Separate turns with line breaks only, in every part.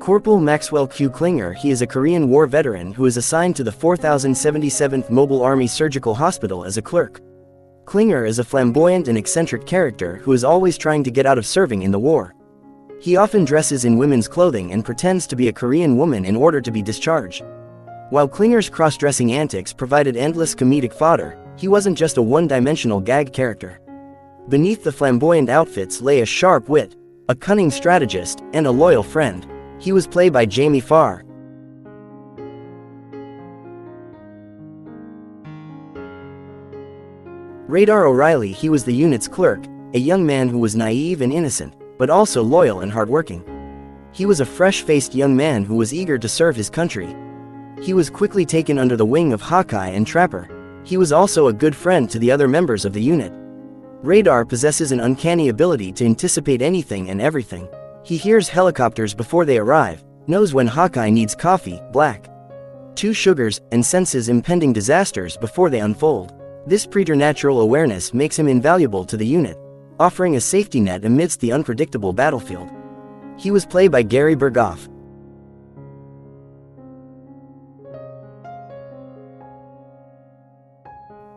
Corporal Maxwell Q Clinger. He is a Korean War veteran who is assigned to the 4077th Mobile Army Surgical Hospital as a clerk. Clinger is a flamboyant and eccentric character who is always trying to get out of serving in the war. He often dresses in women's clothing and pretends to be a Korean woman in order to be discharged. While Clinger's cross-dressing antics provided endless comedic fodder, he wasn't just a one-dimensional gag character. Beneath the flamboyant outfits lay a sharp wit, a cunning strategist, and a loyal friend. He was played by Jamie Farr. Radar OReilly. He was the unit's clerk, a young man who was naive and innocent, but also loyal and hardworking. He was a fresh-faced young man who was eager to serve his country. He was quickly taken under the wing of Hawkeye and Trapper. He was also a good friend to the other members of the unit. Radar possesses an uncanny ability to anticipate anything and everything. He hears helicopters before they arrive, knows when Hawkeye needs coffee, black, 2 sugars, and senses impending disasters before they unfold. This preternatural awareness makes him invaluable to the unit, offering a safety net amidst the unpredictable battlefield. He was played by Gary Berghoff.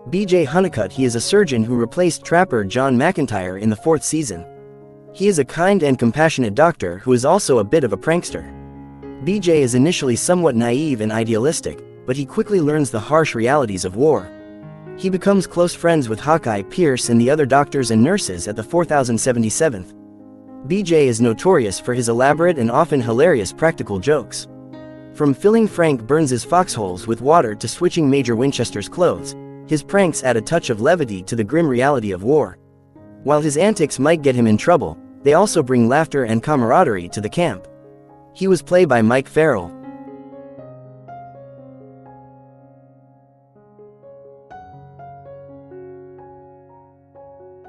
B.J. Honeycutt. He is a surgeon who replaced Trapper John McIntyre in the 4th season. He is a kind and compassionate doctor who is also a bit of a prankster. B.J. is initially somewhat naive and idealistic, but he quickly learns the harsh realities of war. He becomes close friends with Hawkeye Pierce and the other doctors and nurses at the 4077th. B.J. is notorious for his elaborate and often hilarious practical jokes. From filling Frank Burns's foxholes with water to switching Major Winchester's clothes, his pranks add a touch of levity to the grim reality of war. While his antics might get him in trouble, they also bring laughter and camaraderie to the camp. He was played by Mike Farrell.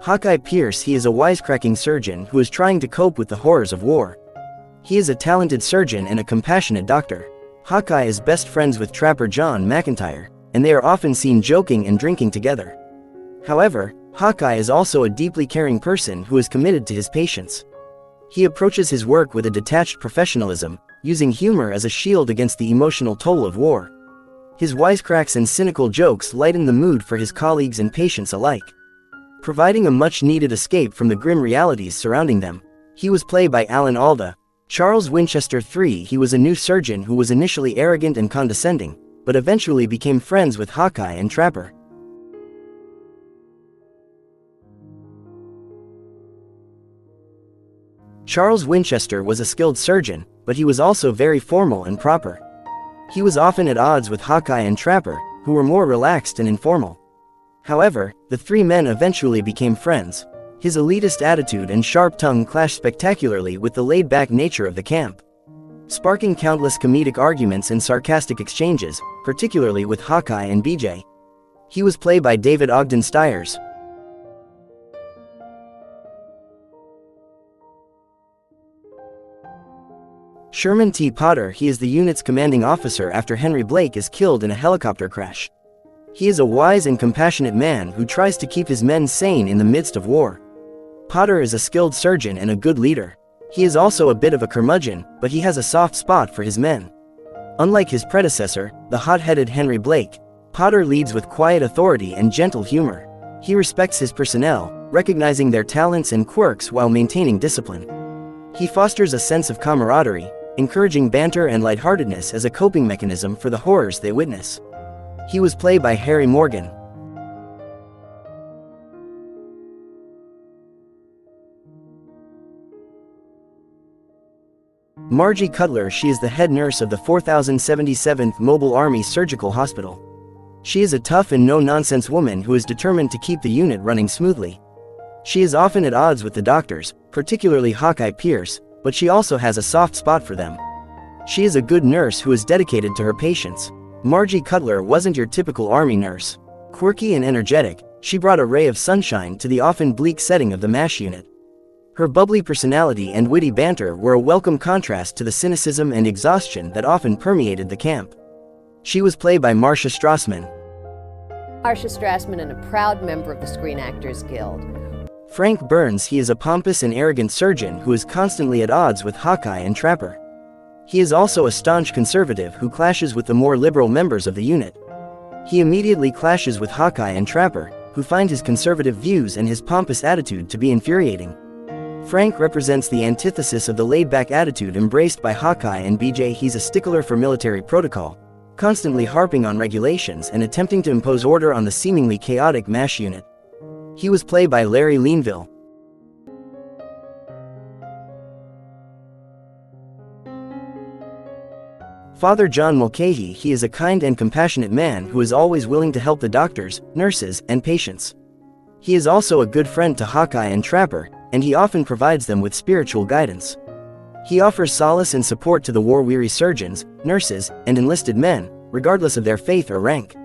Hawkeye Pierce. He is a wisecracking surgeon who is trying to cope with the horrors of war. He is a talented surgeon and a compassionate doctor. Hawkeye is best friends with Trapper John McIntyre, and they are often seen joking and drinking together. However, Hawkeye is also a deeply caring person who is committed to his patients. He approaches his work with a detached professionalism, using humor as a shield against the emotional toll of war. His wisecracks and cynical jokes lighten the mood for his colleagues and patients alike, providing a much-needed escape from the grim realities surrounding them. He was played by Alan Alda. Charles Winchester III. He was a new surgeon who was initially arrogant and condescending, but eventually became friends with Hawkeye and Trapper. Charles Winchester was a skilled surgeon, but he was also very formal and proper. He was often at odds with Hawkeye and Trapper, who were more relaxed and informal. However, the 3 men eventually became friends. His elitist attitude and sharp tongue clashed spectacularly with the laid-back nature of the camp, sparking countless comedic arguments and sarcastic exchanges, particularly with Hawkeye and B.J. He was played by David Ogden Stiers. Sherman T Potter. He is the unit's commanding officer after Henry Blake is killed in a helicopter crash. He is a wise and compassionate man who tries to keep his men sane in the midst of war. Potter is a skilled surgeon and a good leader. He is also a bit of a curmudgeon, but he has a soft spot for his men. Unlike his predecessor, the hot-headed Henry Blake, Potter leads with quiet authority and gentle humor. He respects his personnel, recognizing their talents and quirks while maintaining discipline. He fosters a sense of camaraderie, encouraging banter and lightheartedness as a coping mechanism for the horrors they witness. He was played by Harry Morgan. Margie Cutler. She is the head nurse of the 4077th Mobile Army Surgical Hospital. She is a tough and no-nonsense woman who is determined to keep the unit running smoothly. She is often at odds with the doctors, particularly Hawkeye Pierce, but she also has a soft spot for them. She is a good nurse who is dedicated to her patients. Margie Cutler wasn't your typical army nurse. Quirky and energetic, she brought a ray of sunshine to the often bleak setting of the MASH unit. Her bubbly personality and witty banter were a welcome contrast to the cynicism and exhaustion that often permeated the camp. She was played by Marcia Strassman.
Marcia Strassman, and a proud member of the Screen Actors Guild.
Frank Burns. He is a pompous and arrogant surgeon who is constantly at odds with Hawkeye and Trapper. He is also a staunch conservative who clashes with the more liberal members of the unit. He immediately clashes with Hawkeye and Trapper, who find his conservative views and his pompous attitude to be infuriating. Frank represents the antithesis of the laid-back attitude embraced by Hawkeye and BJ. He's a stickler for military protocol, constantly harping on regulations and attempting to impose order on the seemingly chaotic MASH unit. He was played by Larry Leanville. Father John Mulcahy. He is a kind and compassionate man who is always willing to help the doctors, nurses, and patients. He is also a good friend to Hawkeye and Trapper, and he often provides them with spiritual guidance. He offers solace and support to the war-weary surgeons, nurses, and enlisted men, regardless of their faith or rank.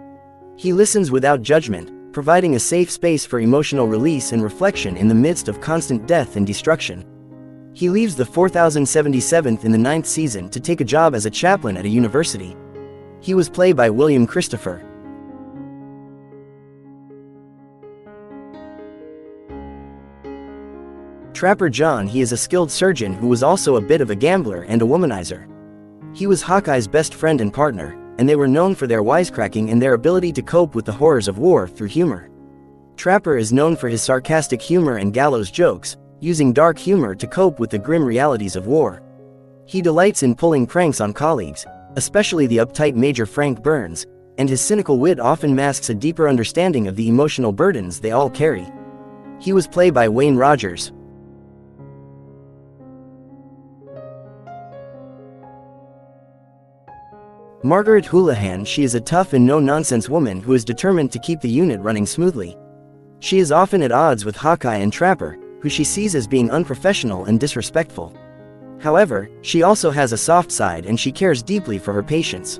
He listens without judgment, providing a safe space for emotional release and reflection in the midst of constant death and destruction. He leaves the 4077th in the 9th season to take a job as a chaplain at a university. He was played by William Christopher. Trapper John. He is a skilled surgeon who was also a bit of a gambler and a womanizer. He was Hawkeye's best friend and partner, and they were known for their wisecracking and their ability to cope with the horrors of war through humor. Trapper is known for his sarcastic humor and gallows jokes, using dark humor to cope with the grim realities of war. He delights in pulling pranks on colleagues, especially the uptight Major Frank Burns, and his cynical wit often masks a deeper understanding of the emotional burdens they all carry. He was played by Wayne Rogers. Margaret Houlihan. She is a tough and no-nonsense woman who is determined to keep the unit running smoothly. She is often at odds with Hawkeye and Trapper, who she sees as being unprofessional and disrespectful. However, she also has a soft side and she cares deeply for her patients.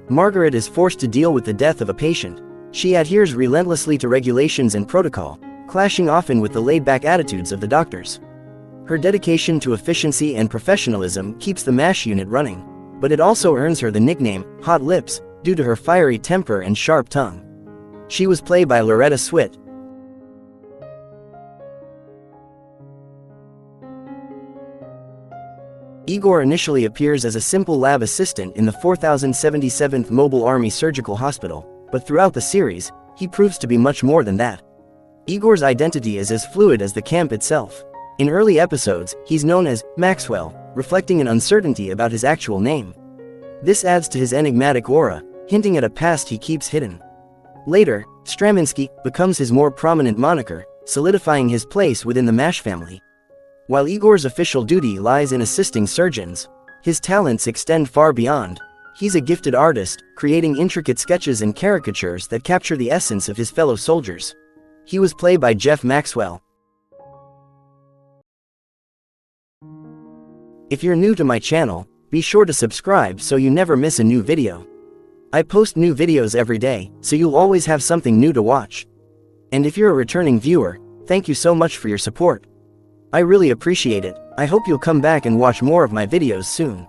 Margaret is forced to deal with the death of a patient. She adheres relentlessly to regulations and protocol, clashing often with the laid-back attitudes of the doctors. Her dedication to efficiency and professionalism keeps the MASH unit running, but it also earns her the nickname, Hot Lips, due to her fiery temper and sharp tongue. She was played by Loretta Swit. Igor initially appears as a simple lab assistant in the 4077th Mobile Army Surgical Hospital, but throughout the series, he proves to be much more than that. Igor's identity is as fluid as the camp itself. In early episodes, he's known as Maxwell, reflecting an uncertainty about his actual name. This adds to his enigmatic aura, hinting at a past he keeps hidden. Later, Straminsky becomes his more prominent moniker, solidifying his place within the MASH family. While Igor's official duty lies in assisting surgeons, his talents extend far beyond. He's a gifted artist, creating intricate sketches and caricatures that capture the essence of his fellow soldiers. He was played by Jeff Maxwell. If you're new to my channel, be sure to subscribe so you never miss a new video. I post new videos every day, so you'll always have something new to watch. And if you're a returning viewer, thank you so much for your support. I really appreciate it. I hope you'll come back and watch more of my videos soon.